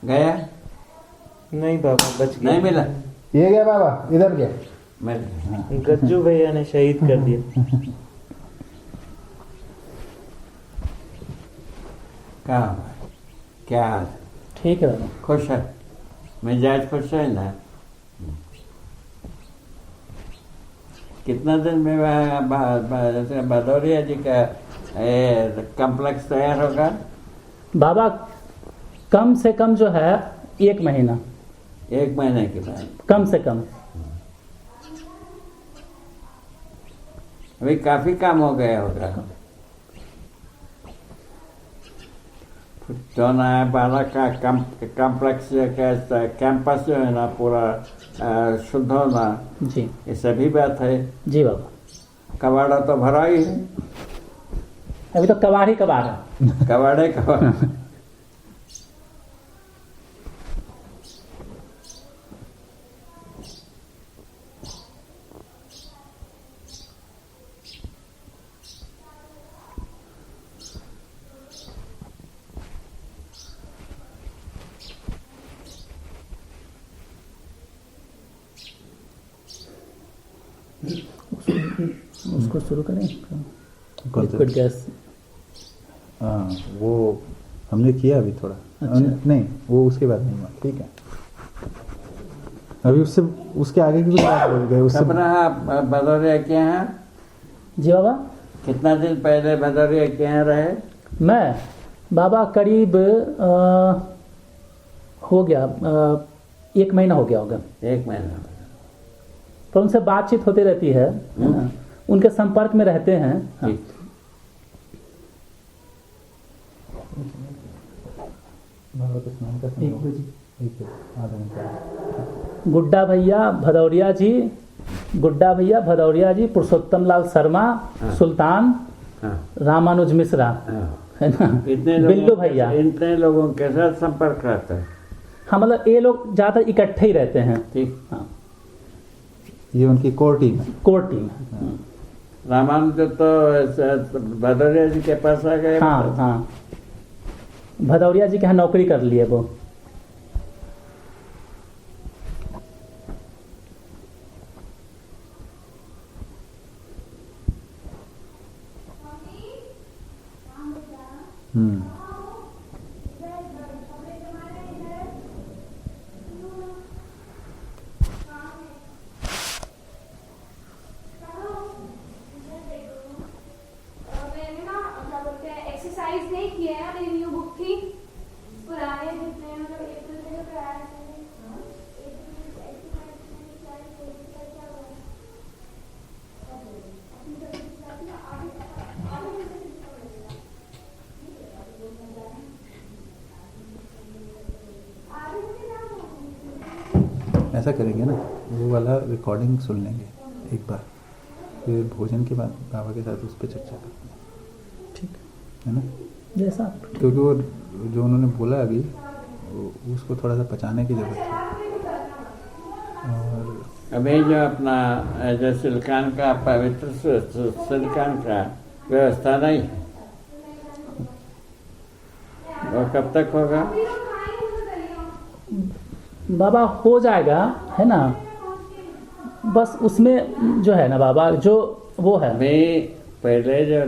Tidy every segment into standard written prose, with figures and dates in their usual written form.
गया नहीं बाबा, बच गया। नहीं मिला। ये गया बाबा, इधर गया। मिल गया। गज्जू भैया ने शहीद कर दिया। कहाँ क्या हाल? ठीक है बाबा। खुश है? मिजाज खुश है ना? कितना दिन में भदौरिया जी का कॉम्प्लेक्स तैयार होगा? बाबा कम से कम जो है 1 महीना। 1 महीने के बाद? कम से कम। अभी काफी काम हो गया होगा। जो नया बालक का कॉम्प्लेक्स कैंपस जो है ना पूरा शुद्ध होना, जी ये सभी बात है। जी बाबा। कबाड़ा तो भरा ही है। अभी तो कबाड़ ही कबाड़ है। कबाड़े कबाड़। उसको शुरू करें। Liquid gas. हाँ, वो हमने किया अभी थोड़ा। अच्छा। नहीं, वो उसके बाद नहीं हुआ। ठीक है, अभी उससे उसके आगे की भी बात हो गई। उससे भदौरिया के यहाँ जी बाबा। कितना दिन पहले भदौरिया के यहाँ रहे? मैं बाबा करीब हो गया 1 महीना हो गया होगा। 1 महीना। पर उनसे बातचीत होती रहती है ना? उनके संपर्क में रहते हैं। हाँ। गुड्डा भैया भदौरिया जी, गुड्डा भैया भदौरिया जी, पुरुषोत्तम लाल शर्मा, सुल्तान, रामानुज मिश्रा, है ना, बिल्लू भैया। इतने लोगों के साथ संपर्क रहता है। हाँ, मतलब ये लोग ज्यादा इकट्ठे ही रहते हैं। ठीक। हाँ, ये उनकी कोर टीम है। कोर टीम है। रामानुज तो भदौरिया जी के पास आ गए। हाँ हाँ, भदौरिया जी के यहाँ नौकरी कर लिए वो। एक्सरसाइज नहीं किया है, अभी न्यू बुक थी पुराने जितने मतलब अप्रैल से प्रयास ऐसा करेंगे ना, वो वाला रिकॉर्डिंग सुन लेंगे एक बार, फिर भोजन के बाद बाबा के साथ उस पर चर्चा करेंगे। ठीक है ना? जैसा। क्योंकि वो जो उन्होंने बोला अभी, उसको थोड़ा सा पचाने की जरूरत है। और अभी जो अपना जो सिलकान का पवित्र सिलकान का व्यवस्था नहीं है, वो कब तक होगा? बाबा हो जाएगा, है ना। बस उसमें जो है ना बाबा, जो वो है अभी पहले जो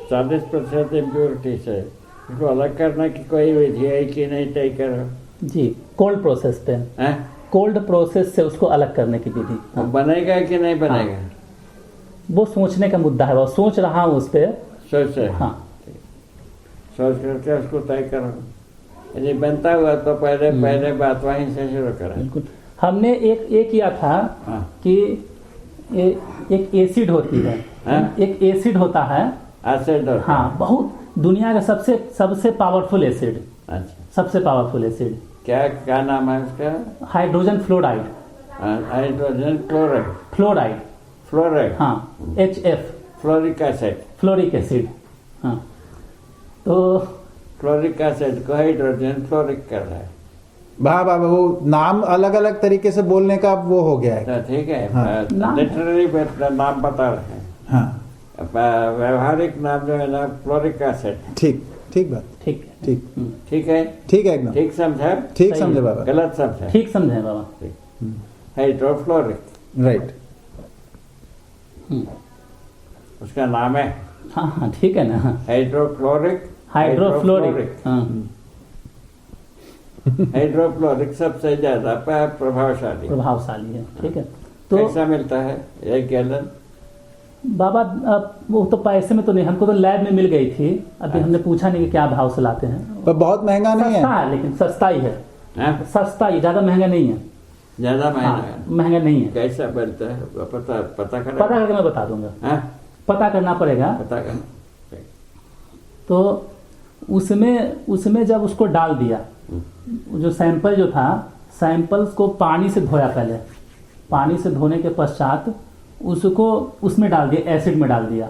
40% इम्प्योरिटी से इसको अलग करने की कोई विधि है कि नहीं तय करो? जी, कोल्ड प्रोसेस पे। हैं? कोल्ड प्रोसेस से उसको अलग करने की विधि। वो बनेगा कि नहीं बनेगा? वो सोचने का मुद्दा है, वो सोच रहा हूँ उस पे। सोच रहे? हाँ, सोच करके उसको तय करो। यदि बनता हुआ तो पहले बात वहीं से शुरू करें। बिल्कुल। हमने एक किया था कि एक एसिड होती है। एक एसिड होता है। एसिड होता है। हाँ, बहुत दुनिया का सबसे पावरफुल एसिड। अच्छा, सबसे पावरफुल एसिड। क्या नाम है उसका? Hydrogen fluoride. Hydrogen chloride. Fluoride. Fluoride. हाँ, HF। Fluoric acid. Fluoric acid. हाँ, तो फ्लोरिक एसिड को हाइड्रोजन फ्लोरिक कर रहा है। बाबा वो नाम अलग अलग तरीके से बोलने का वो हो गया है। तो ठीक है। नाम- लिटरेरी नाम बता रहे हैं। हाँ, व्यवहारिक नाम जो है ना फ्लोरिक एसिड। ठीक ठीक बात, ठीक है। ठीक ठीक है, ठीक है एकदम ठीक समझा, ठीक सही समझे है। बाबा, गलत समझा? ठीक समझे बाबा। Hydrofluoric right. उसका नाम है हाँ हाँ ठीक है ना। हाइड्रोफ्लोरिक। हाइड्रोफ्लोरिक। हाँ हाइड्रोफ्लोरिक सबसे ज्यादा प्रभावशाली। प्रभावशाली है, ठीक है। तो कैसा मिलता है 1 गैलन? बाबा वो तो पैसे में तो नहीं, हमको तो लैब में मिल गई थी, अभी हमने पूछा नहीं कि क्या भाव से लाते हैं। पर बहुत महंगा नहीं सस्ता है। है, लेकिन सस्ता ही है। हाँ? सस्ता ही, ज्यादा महंगा नहीं है। ज्यादा महंगा हाँ, है? महंगा नहीं है। कैसा बनता है पता पता करना? करके मैं बता दूंगा। हाँ? पता करना पड़ेगा। पता करना। तो उसमें जब उसको डाल दिया, जो सैंपल जो था, सैंपल्स को पानी से धोया पहले, पानी से धोने के पश्चात उसको उसमें डाल दिया, एसिड में डाल दिया।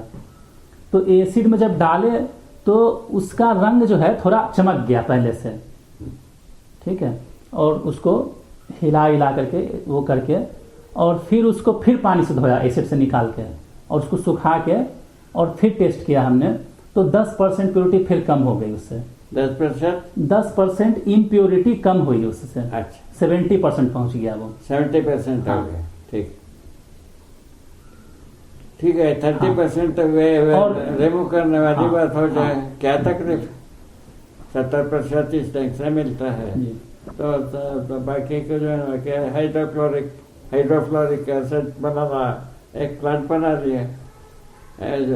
तो एसिड में जब डाले तो उसका रंग जो है थोड़ा चमक गया पहले से, ठीक है। और उसको हिला करके वो करके, और फिर उसको फिर पानी से धोया एसिड से निकाल के, और उसको सुखा के, और फिर टेस्ट किया हमने, तो 10% प्योरिटी फिर कम हो गई उससे। 10% इम्प्योरिटी कम हुई उससे। अच्छा, 70% पहुंच गया वो। 70% हो गया। ठीक ठीक है। 30% और रिमूव करने वाली हाँ, बात हो जाए, हाँ। क्या तकलीफ? 70% इस टैंक से मिलता है। जी। तो बाकी को जो है क्या, हाइड्रोफ्लोरिक एसिड बनाना, एक प्लांट बना दिया,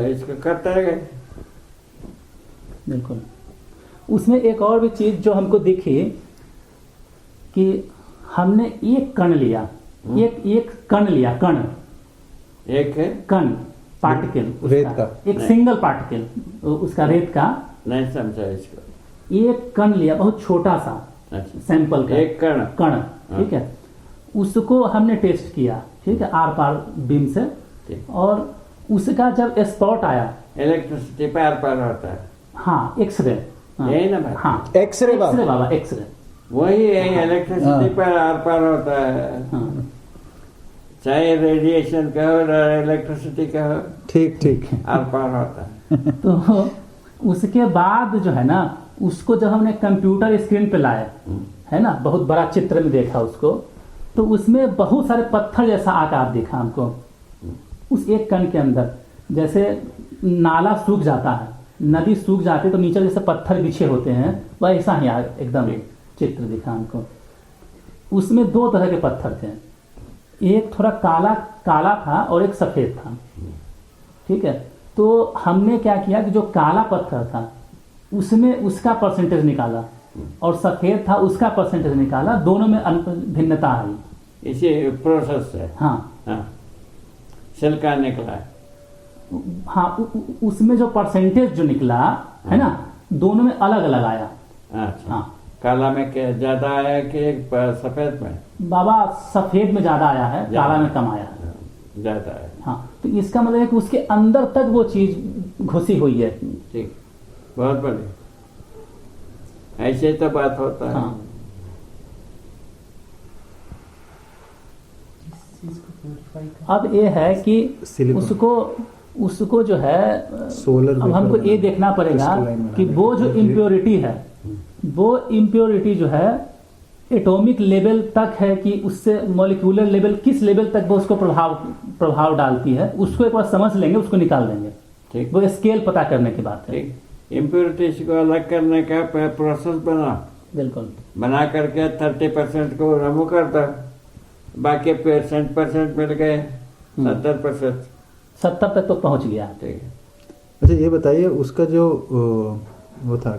इसको करते गए। बिल्कुल। उसमें एक और भी चीज जो हमको दिखी कि हमने एक कण लिया, एक कण लिया, एक कण पार्टिकल, रेत का। एक सिंगल पार्टिकल उसका, रेत का नहीं समझा इसको। एक कण लिया, बहुत छोटा सा अच्छा, सैंपल का, एक कण। ठीक है। उसको हमने टेस्ट किया, ठीक है, आर पार बीम से, ठीक। और उसका जब स्पॉट आया, इलेक्ट्रिसिटी पार होता है। हाँ, एक्सरे। हाँ, यही ना बात? हाँ, एक्सरे बाबा, बाबा, एक्सरे। वही है, इलेक्ट्रिसिटी हाँ। पर आर होता है। हाँ, चाहे रेडिएशन कहो, इलेक्ट्रिसिटी कहो, ठीक ठीक। आर पार होता है। तो उसके बाद जो है ना, उसको जब हमने कंप्यूटर स्क्रीन पे लाए, है ना, बहुत बड़ा चित्र में देखा उसको, तो उसमें बहुत सारे पत्थर जैसा आकार दिखा हमको उस एक कण के अंदर। जैसे नाला सूख जाता है, नदी सूख जाती है, तो नीचे जैसे पत्थर बिछे होते हैं, वैसा ही एकदम चित्र दिखा हमको। उसमें 2 तरह के पत्थर थे, एक थोड़ा काला काला था और एक सफेद था, ठीक है। तो हमने क्या किया कि जो काला पत्थर था उसमें उसका परसेंटेज निकाला, और सफेद था उसका परसेंटेज निकाला, दोनों में भिन्नता आई। इसी प्रोसेस से हाँ हाँ, सिल्का निकला। हाँ, उसमें जो परसेंटेज जो निकला है ना, दोनों में अलग अलग आया। अच्छा, हाँ, काला में क्या ज्यादा आया कि सफेद में? बाबा सफेद में ज्यादा आया है, काला में कम आया है। ज्यादा है। हाँ, तो इसका मतलब है कि उसके अंदर तक वो चीज घुसी हुई है। ठीक, बहुत बढ़िया। ऐसे तो बात होता है। हाँ, अब ये है कि सिलिकॉन। उसको जो है, सोलर अब हमको ये देखना पड़ेगा क्रिस्टलाइन कि वो जो इम्प्योरिटी है, वो इम्प्योरिटी जो है एटॉमिक लेवल तक है कि उससे मॉलिक्यूलर लेवल किस लेवल तक वो उसको प्रभाव डालती है, उसको एक बार समझ लेंगे, उसको निकाल देंगे। ठीक, वो स्केल पता करने की बात है। ठीक। इम्प्योरिटीज को अलग करने का प्रोसेस बिल्कुल। बना करके 30% को रिमूव कर दो, बाकी 60% मिल गए, 70%। 70 तक तो पहुंच गया। ठीक है। अच्छा ये बताइए, उसका जो वो था,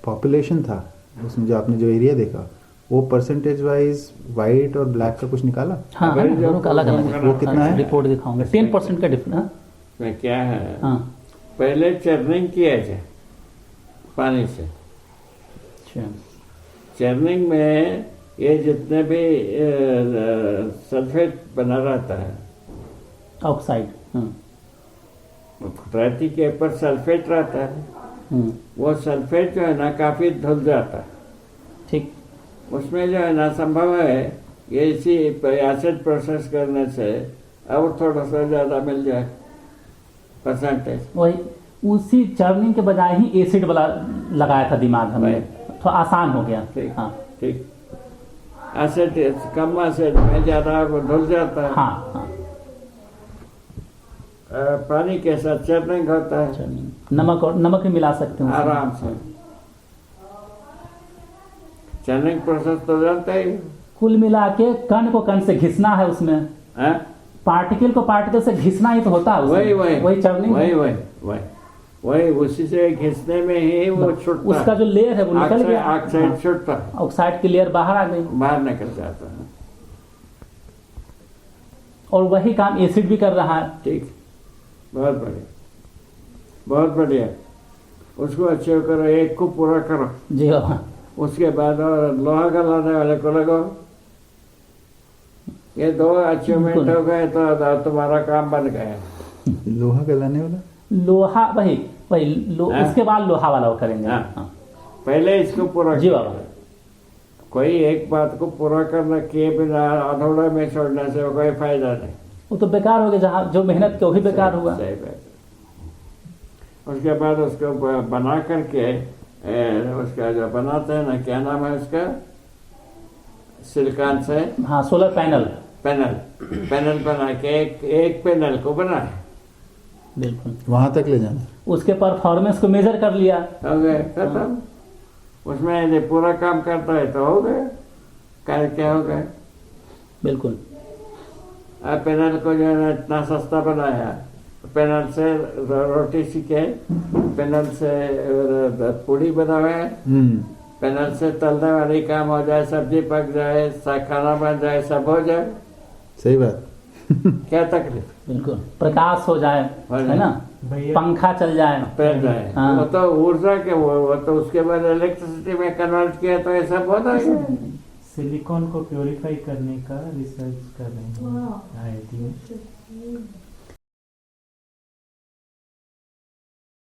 पॉपुलेशन था उसमें, जो आपने जो एरिया देखा, वो परसेंटेज वाइज वाइट और ब्लैक का कुछ निकाला? हाँ, अगर जो दोनों का अलग अलग है। वो कितना है? रिपोर्ट दिखाऊंगा। 10% का डिफरेंस। में क्या है, हाँ, पहले चर्निंग किया जाए पानी से। अच्छा, चर्निंग में ये जितने भी सल्फेट बना रहता है, ऑक्साइड। रेती के ऊपर सल्फेट रहता है, वो सल्फेट जो है ना काफी धुल जाता है। ठीक। उसमें जो है ना संभव है ये इसी एसिड प्रोसेस करने से और थोड़ा सा ज्यादा मिल जाए परसेंटेज। उसी चर्निंग के बजाय ही एसिड वाला लगाया था दिमाग हमने, Right. तो आसान हो गया। ठीक हाँ ठीक। एसिड कम एसिड में ज्यादा वो धुल जाता है। हाँ हाँ। पानी के साथ चर्निंग होता है चर्निंग नमक भी मिला सकते हैं उसमें। आराम से। चर्निंग प्रोसेस तो जानते ही कुल मिला के कण को कण से घिसना है उसमें, हैं? पार्टिकल को पार्टिकल से घिसना ही तो होता है उसमें। वही चर्निंग वही उसी से घिसने में ही वो छूटता उसका जो लेयर है वो निकल गया, ऑक्साइड छूटता है, ऑक्साइड की लेयर बाहर आ गई बाहर निकल जाता है। और वही काम एसिड भी कर रहा है। ठीक, बहुत बढ़िया बहुत बढ़िया। उसको अच्छे करो, एक को पूरा करो, जी हाँ। उसके बाद और लोहा का लाने वाले को लगाओ। ये 2 अचीवमेंट हो गए तो तुम्हारा काम बन गया। लोहा का लाने वाला लोहा वही हाँ? उसके बाद लोहा वाला वो करेंगे। हाँ। हाँ। पहले इसको पूरा जी करो। बाबा। कोई एक बात को पूरा करना किए बिना अधूरा में छोड़ने से कोई फायदा नहीं। वो तो बेकार हो गया, जहाँ जो मेहनत किया वही बेकार हुआ। सही बात है। उसके बाद उसको बना करके उसका जो बनाते हैं ना, क्या नाम है उसका, सिलिकॉन से हाँ सोलर पैनल। पैनल बना के एक पैनल को बनाए, बिल्कुल वहां तक ले जाना। उसके परफॉर्मेंस को मेजर कर लिया। हो गए खत्म। उसमें यदि पूरा काम करता है तो हो गए, क्या हो गए। बिल्कुल पैनल को जो है इतना सस्ता बनाया, पैनल से रोटी सीखे, पैनल से पूड़ी बनावे, पैनल से तलने वाली काम हो जाए, सब्जी पक जाए, खाना बन जाए, सब हो जाए। सही बात। क्या तकलीफ। बिल्कुल प्रकाश हो जाए, है ना, भैया पंखा चल जाए। पैर जाए। हाँ। वो तो ऊर्जा के वो तो उसके बाद इलेक्ट्रिसिटी में कन्वर्ट किया तो ये सब होता है। सिलिकॉन को प्योरीफाई करने का रिसर्च कर रहे हैं वाह। IIT में।